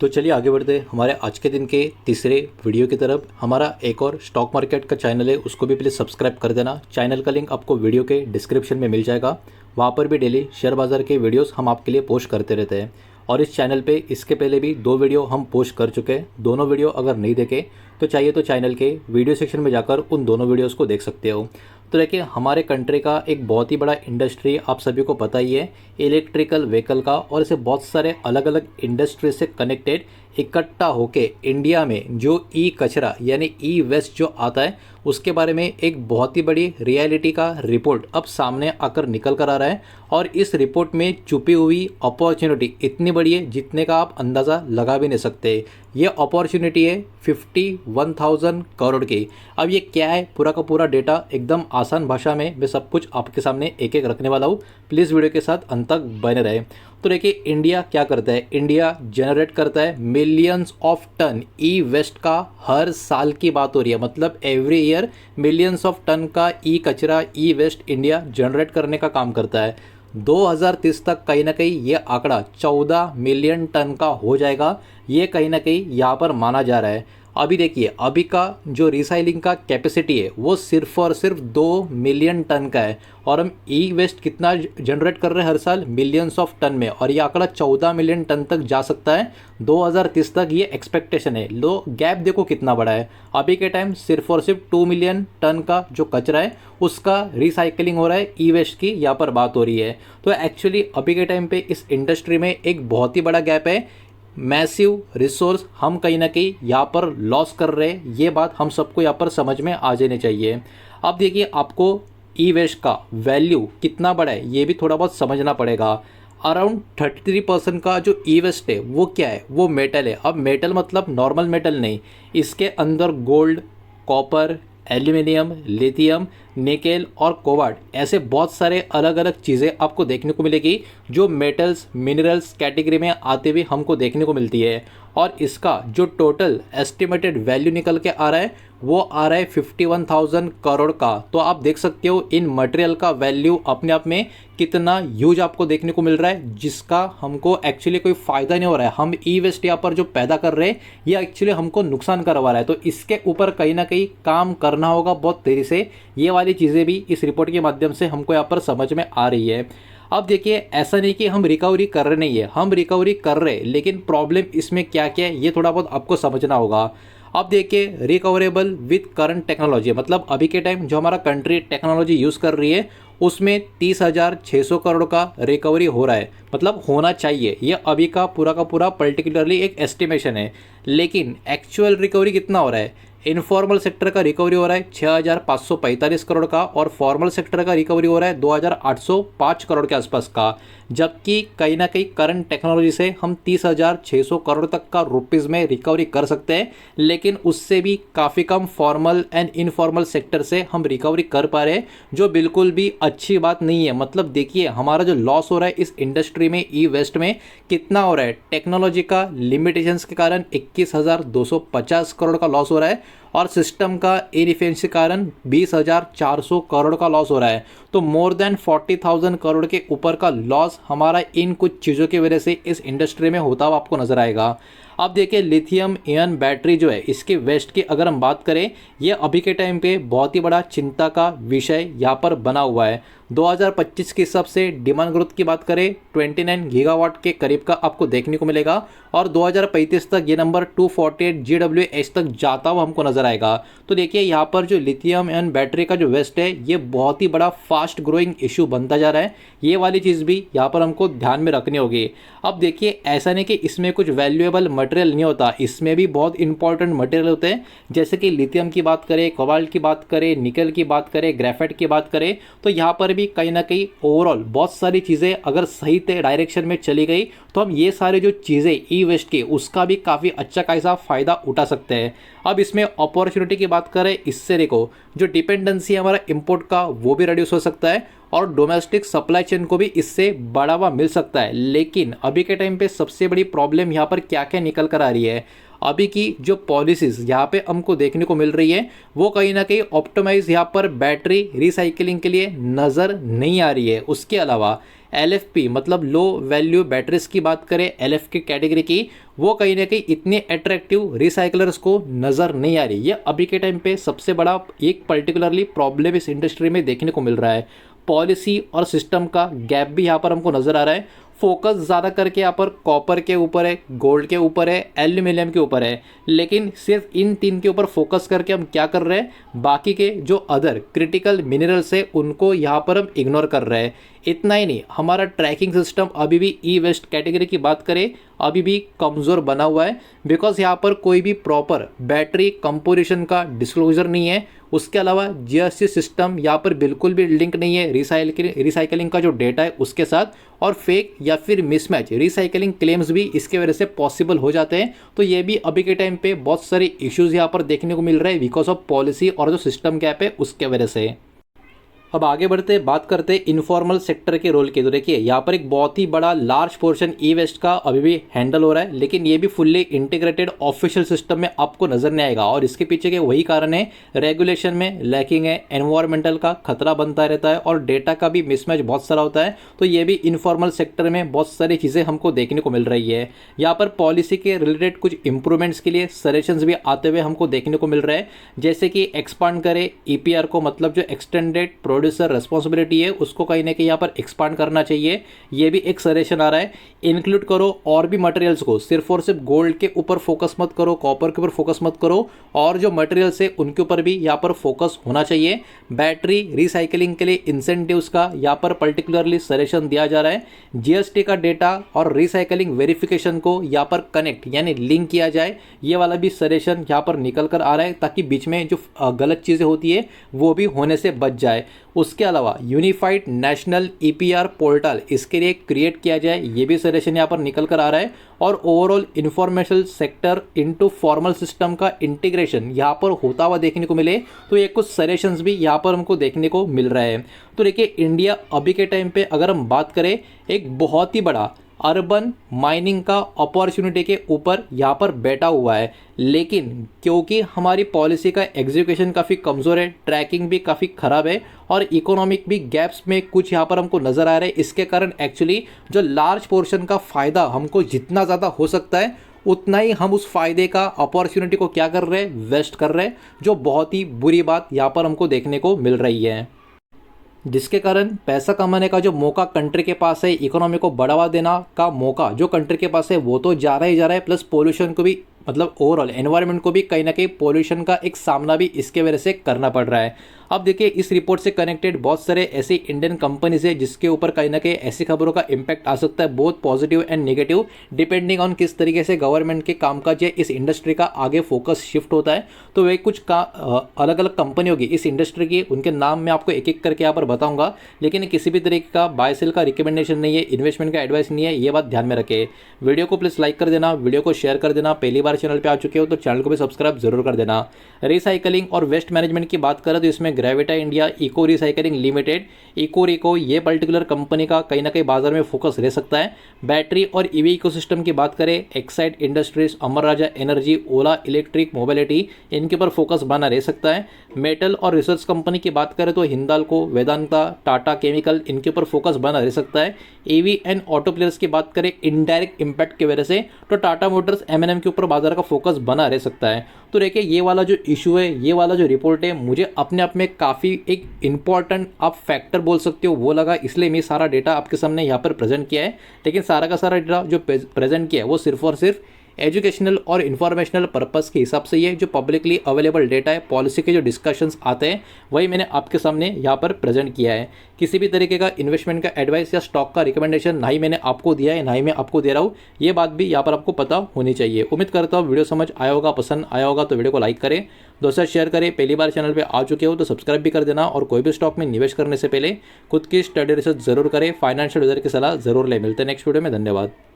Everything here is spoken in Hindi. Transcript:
तो चलिए आगे बढ़ते हैं हमारे आज के दिन के तीसरे वीडियो की तरफ। हमारा एक और स्टॉक मार्केट का चैनल है, उसको भी प्लीज़ सब्सक्राइब कर देना। चैनल का लिंक आपको वीडियो के डिस्क्रिप्शन में मिल जाएगा। वहाँ पर भी डेली शेयर बाज़ार के वीडियोस हम आपके लिए पोस्ट करते रहते हैं। और इस चैनल पे इसके पहले भी 2 वीडियो हम पोस्ट कर चुके हैं। दोनों वीडियो अगर नहीं देखे तो चाहिए तो चैनल के वीडियो सेक्शन में जाकर उन दोनों वीडियोज़ को देख सकते हो। तो देखिए, हमारे कंट्री का एक बहुत ही बड़ा इंडस्ट्री आप सभी को पता ही है, इलेक्ट्रिकल व्हीकल का। और इसे बहुत सारे अलग अलग इंडस्ट्री से कनेक्टेड इकट्ठा होके इंडिया में जो ई कचरा यानी ई वेस्ट जो आता है, उसके बारे में एक बहुत ही बड़ी रियलिटी का रिपोर्ट अब सामने आकर निकल कर आ रहा है। और इस रिपोर्ट में छुपी हुई अपॉर्चुनिटी इतनी बड़ी है जितने का आप अंदाज़ा लगा भी नहीं सकते। ये अपॉर्चुनिटी है 51,000 करोड़ की। अब ये क्या है, पूरा का पूरा डेटा एकदम आसान भाषा में मैं सब कुछ आपके सामने एक एक रखने वाला हूँ। प्लीज़ वीडियो के साथ अंत तक बने रहे। तो देखिए, इंडिया क्या करता है, इंडिया जनरेट करता है millions of ton e waste का। हर साल की बात हो रही है, मतलब every year millions of ton e ई कचरा ई वेस्ट इंडिया जनरेट करने का काम करता है। 2030 तक कहीं ना कहीं ये आंकड़ा 14 मिलियन टन का हो जाएगा, ये कहीं ना कहीं यहाँ पर माना जा रहा है। अभी देखिए, अभी का जो रिसाइलिंग का कैपेसिटी है वो सिर्फ और सिर्फ 2 मिलियन टन का है। और हम ई वेस्ट कितना जनरेट कर रहे हैं हर साल, मिलियंस ऑफ टन में। और ये आंकड़ा 14 मिलियन टन तक जा सकता है 2030 तक, ये एक्सपेक्टेशन है। लो, गैप देखो कितना बड़ा है। अभी के टाइम सिर्फ और सिर्फ 2 मिलियन टन का जो कचरा है उसका रिसाइकलिंग हो रहा है, ई वेस्ट की यहाँ पर बात हो रही है। तो एक्चुअली अभी के टाइम पे इस इंडस्ट्री में एक बहुत ही बड़ा गैप है। मैसिव रिसोर्स हम कहीं ना कहीं यहाँ पर लॉस कर रहे हैं, ये बात हम सबको यहाँ पर समझ में आ जानी चाहिए। अब देखिए, आपको ई वेस्ट का वैल्यू कितना बड़ा है ये भी थोड़ा बहुत समझना पड़ेगा। अराउंड 33% का जो ई वेस्ट है वो क्या है, वो मेटल है। अब मेटल मतलब नॉर्मल मेटल नहीं, इसके अंदर gold, copper, aluminium, lithium, nickel और कोबाल्ट ऐसे बहुत सारे अलग अलग चीज़ें आपको देखने को मिलेगी जो मेटल्स मिनरल्स कैटेगरी में आते हुए हमको देखने को मिलती है। और इसका जो टोटल एस्टिमेटेड वैल्यू निकल के आ रहा है वो आ रहा है 51,000 करोड़ का। तो आप देख सकते हो इन मटेरियल का वैल्यू अपने आप में कितना ह्यूज आपको देखने को मिल रहा है, जिसका हमको एक्चुअली कोई फ़ायदा नहीं हो रहा है। हम ई वेस्ट यहाँ पर जो पैदा कर रहे हैं ये एक्चुअली हमको नुकसान करवा रहा है। तो इसके ऊपर कहीं ना कहीं काम करना होगा बहुत तेज़ी से। ये वाली चीज़ें भी इस रिपोर्ट के माध्यम से हमको यहाँ पर समझ में आ रही है। अब देखिए, ऐसा नहीं कि हम रिकवरी कर रहे नहीं है, हम रिकवरी कर रहे हैं, लेकिन प्रॉब्लम इसमें क्या क्या है ये थोड़ा बहुत आपको समझना होगा। अब देखिए, रिकवरेबल विथ करंट टेक्नोलॉजी, मतलब अभी के टाइम जो हमारा कंट्री टेक्नोलॉजी यूज़ कर रही है उसमें 30,600 करोड़ का रिकवरी हो रहा है, मतलब होना चाहिए। ये अभी का पूरा पर्टिकुलरली एक एस्टिमेशन है, लेकिन एक्चुअल रिकवरी कितना हो रहा है। इनफॉर्मल सेक्टर का रिकवरी हो रहा है 6,545 करोड़ का, और फॉर्मल सेक्टर का रिकवरी हो रहा है 2,805 करोड़ के आसपास का। जबकि कहीं ना कहीं करंट टेक्नोलॉजी से हम 30,600 करोड़ तक का रुपीज़ में रिकवरी कर सकते हैं, लेकिन उससे भी काफ़ी कम फॉर्मल एंड इनफॉर्मल सेक्टर से हम रिकवरी कर पा रहे हैं, जो बिल्कुल भी अच्छी बात नहीं है। मतलब देखिए, हमारा जो लॉस हो रहा है इस इंडस्ट्री में ई वेस्ट में कितना हो रहा है, टेक्नोलॉजी का लिमिटेशंस के कारण 21,250 करोड़ का लॉस हो रहा है, और सिस्टम का इनएफिशिएंसी के कारण 20,400 करोड़ का लॉस हो रहा है। तो मोर देन 40,000 करोड़ के ऊपर का लॉस हमारा इन कुछ चीज़ों की वजह से इस इंडस्ट्री में होता हुआ आपको नजर आएगा। अब देखिए, लिथियम आयन बैटरी जो है इसके वेस्ट की अगर हम बात करें, ये अभी के टाइम पे बहुत ही बड़ा चिंता का विषय यहाँ पर बना हुआ है। 2025 के हिसाब से डिमांड ग्रोथ की बात करें 29 गीगावाट के करीब का आपको देखने को मिलेगा, और 2035 तक ये नंबर 248 GWH तक जाता हुआ हमको नजर आएगा। तो देखिए, यहाँ पर जो लिथियम आयन बैटरी का जो वेस्ट है ये बहुत ही बड़ा फास्ट ग्रोइंग इशू बनता जा रहा है। ये वाली चीज़ भी यहाँ पर हमको ध्यान में रखनी होगी। अब देखिए, ऐसा नहीं कि इसमें कुछ वैल्यूएबल मटेरियल नहीं होता, इसमें भी बहुत इंपॉर्टेंट मटेरियल होते हैं। जैसे कि लिथियम की बात करें, कोबाल्ट की बात करें, निकल की बात करें, ग्रेफाइट की बात करें, तो यहाँ पर भी कहीं ना कहीं ओवरऑल बहुत सारी चीज़ें अगर सही डायरेक्शन में चली गई तो हम ये सारे जो चीज़ें ई वेस्ट के उसका भी काफ़ी अच्छा खासा फ़ायदा उठा सकते हैं। अब इसमें अपॉर्चुनिटी की बात करें, इससे देखो जो डिपेंडेंसी है हमारा इंपोर्ट का वो भी रिड्यूस हो सकता है, और डोमेस्टिक सप्लाई चेन को भी इससे बढ़ावा मिल सकता है। लेकिन अभी के टाइम पे सबसे बड़ी प्रॉब्लम यहाँ पर क्या क्या निकल कर आ रही है, अभी की जो पॉलिसीज़ यहाँ पे हमको देखने को मिल रही है वो कहीं ना कहीं ऑप्टिमाइज यहाँ पर बैटरी रिसाइकलिंग के लिए नज़र नहीं आ रही है। उसके अलावा LFP मतलब लो वैल्यू बैटरीज की बात करें LF की कैटेगरी की, वो कहीं ना कहीं इतने अट्रैक्टिव रिसाइकलर्स को नज़र नहीं आ रही। ये अभी के टाइम पे सबसे बड़ा एक पर्टिकुलरली प्रॉब्लम इस इंडस्ट्री में देखने को मिल रहा है। पॉलिसी और सिस्टम का गैप भी यहाँ पर हमको नज़र आ रहा है। फोकस ज़्यादा करके यहाँ पर कॉपर के ऊपर है, गोल्ड के ऊपर है, एल्यूमिनियम के ऊपर है, लेकिन सिर्फ इन तीन के ऊपर फोकस करके हम क्या कर रहे हैं, बाकी के जो अदर क्रिटिकल मिनरल्स है उनको यहाँ पर हम इग्नोर कर रहे हैं। इतना ही नहीं, हमारा ट्रैकिंग सिस्टम अभी भी ई वेस्ट कैटेगरी की बात करें अभी भी कमज़ोर बना हुआ है, बिकॉज यहाँ पर कोई भी प्रॉपर बैटरी कंपोजिशन का डिस्क्लोजर नहीं है। उसके अलावा जीएसटी सिस्टम यहाँ पर बिल्कुल भी लिंक नहीं है रिसाइकलिंग का जो डेटा है उसके साथ, और फेक या फिर मिसमैच रिसाइकलिंग क्लेम्स भी इसके वजह से पॉसिबल हो जाते हैं। तो ये भी अभी के टाइम पे बहुत सारे इश्यूज़ यहाँ पर देखने को मिल रहे हैं बिकॉज ऑफ पॉलिसी और जो सिस्टम गैप है उसके वजह से। अब आगे बढ़ते बात करते हैं इनफॉर्मल सेक्टर के रोल की। तो देखिए यहाँ पर एक बहुत ही बड़ा लार्ज पोर्शन ई वेस्ट का अभी भी हैंडल हो रहा है, लेकिन ये भी फुल्ली इंटीग्रेटेड ऑफिशियल सिस्टम में आपको नजर नहीं आएगा। और इसके पीछे के वही कारण है, रेगुलेशन में लैकिंग है, एनवायरमेंटल का खतरा बनता रहता है और डेटा का भी मिसमैच बहुत सारा होता है। तो ये भी इनफॉर्मल सेक्टर में बहुत सारी चीज़ें हमको देखने को मिल रही है। यहाँ पर पॉलिसी के रिलेटेड कुछ इंप्रूवमेंट्स के लिए सजेशंस भी आते हुए हमको देखने को मिल रहा है, जैसे कि एक्सपांड करें EPR को, मतलब जो एक्सटेंडेड प्रोड्यूसर रिस्पॉन्सिबिलिटी है उसको कहीं ना कहीं यहाँ पर एक्सपांड करना चाहिए। ये भी एक सजेशन आ रहा है। इंक्लूड करो और भी मटेरियल्स को, सिर्फ और सिर्फ गोल्ड के ऊपर फोकस मत करो, कॉपर के ऊपर फोकस मत करो, और जो मटेरियल्स है उनके ऊपर भी यहाँ पर फोकस होना चाहिए। बैटरी रिसाइकलिंग के लिए इंसेंटिव्स का यहाँ पर पर्टिकुलरली सजेशन दिया जा रहा है। GST का डेटा और रिसाइकलिंग वेरिफिकेशन को यहाँ पर कनेक्ट यानी लिंक किया जाए, ये वाला भी सजेशन यहाँ पर निकल कर आ रहा है, ताकि बीच में जो गलत चीज़ें होती है वो भी होने से बच जाए। उसके अलावा यूनिफाइड नेशनल EPR पोर्टल इसके लिए क्रिएट किया जाए, ये भी सजेशन यहाँ पर निकल कर आ रहा है। और overall informational sector into formal system का इंटीग्रेशन यहाँ पर होता हुआ देखने को मिले, तो ये कुछ सजेशंस भी यहाँ पर हमको देखने को मिल रहे हैं। तो देखिए इंडिया अभी के टाइम पे अगर हम बात करें, एक बहुत ही बड़ा अर्बन माइनिंग का अपॉर्चुनिटी के ऊपर यहाँ पर बैठा हुआ है, लेकिन क्योंकि हमारी पॉलिसी का एग्जीक्यूशन काफ़ी कमज़ोर है, ट्रैकिंग भी काफ़ी ख़राब है और इकोनॉमिक भी गैप्स में कुछ यहाँ पर हमको नज़र आ रहा है, इसके कारण एक्चुअली जो लार्ज पोर्शन का फ़ायदा हमको जितना ज़्यादा हो सकता है उतना ही हम उस फ़ायदे का अपॉर्चुनिटी को क्या कर रहे हैं, वेस्ट कर रहे हैं, जो बहुत ही बुरी बात यहाँ पर हमको देखने को मिल रही है। जिसके कारण पैसा कमाने का जो मौका कंट्री के पास है, इकोनॉमी को बढ़ावा देना का मौका जो कंट्री के पास है वो तो जा रहा है, प्लस पोल्यूशन को भी, मतलब ओवरऑल एनवायरनमेंट को भी कहीं ना कहीं पोल्यूशन का एक सामना भी इसके वजह से करना पड़ रहा है। अब देखिए इस रिपोर्ट से कनेक्टेड बहुत सारे ऐसी इंडियन कंपनीज है जिसके ऊपर कहीं ना कहीं ऐसी खबरों का इम्पैक्ट आ सकता है, बहुत positive and negative, depending on किस तरीके से गवर्नमेंट के कामकाज या इस इंडस्ट्री का आगे फोकस शिफ्ट होता है। तो वे कुछ अलग अलग कंपनी होगी इस इंडस्ट्री की, उनके नाम मैं आपको एक एक करके यहाँ पर बताऊंगा, लेकिन किसी भी तरीके का बाय सेल का रिकमेंडेशन नहीं है, इन्वेस्टमेंट का एडवाइस नहीं है, ये बात ध्यान में रखें। वीडियो को प्लीज़ लाइक कर देना, वीडियो को शेयर कर देना, पहली बार चैनल पे आ चुके हो तो चैनल को भी सब्सक्राइब जरूर कर देना। रिसाइकलिंग और वेस्ट मैनेजमेंट की बात करें तो इसमें Gravita India eco recycling limited, eco ये पर्टिकुलर कंपनी का कहीं ना कहीं बाजार में फोकस रह सकता है। बैटरी और ईवी इकोसिस्टम की बात करें, एक्साइड इंडस्ट्रीज, अमर राजा एनर्जी, ओला इलेक्ट्रिक मोबिलिटी, इनके ऊपर फोकस बना रह सकता है। मेटल और रिसर्च कंपनी की बात करें तो हिंदाल्को, वेदांता, टाटा केमिकल, इनके ऊपर फोकस बना रह सकता है। ईवी एंड ऑटो प्लेयर्स की बात करें इनडायरेक्ट इंपैक्ट की वजह से तो टाटा मोटर्स, M&M के ऊपर बाजार का फोकस बना रह सकता है। तो देखिए ये वाला जो इशू है, ये वाला जो रिपोर्ट है, मुझे अपने आप में काफ़ी एक इंपॉर्टेंट आप फैक्टर बोल सकते हो वो लगा, इसलिए मैं सारा डेटा आपके सामने यहाँ पर प्रेजेंट किया है। लेकिन सारा का सारा डेटा जो प्रेजेंट किया है वो सिर्फ और सिर्फ एजुकेशनल और इन्फॉर्मेशनल पर्पस के हिसाब से ये जो पब्लिकली अवेलेबल डेटा है, पॉलिसी के जो डिस्कशंस आते हैं वही मैंने आपके सामने यहाँ पर प्रेजेंट किया है। किसी भी तरीके का इन्वेस्टमेंट का एडवाइस या स्टॉक का रिकमेंडेशन ना ही मैंने आपको दिया है, ना ही मैं आपको दे रहा हूँ, ये बात भी यहाँ पर आपको पता होनी चाहिए। उम्मीद करता हूँ वीडियो समझ आया होगा, पसंद आया होगा तो वीडियो को लाइक करें, दोस्तों शेयर करें, पहली बार चैनल पर आ चुके हो तो सब्सक्राइब भी कर देना, और कोई भी स्टॉक में निवेश करने से पहले खुद की स्टडी रिसर्च जरूर करें, फाइनेंशियल एडवाइजर की सलाह जरूर ले। मिलते हैं नेक्स्ट वीडियो में, धन्यवाद।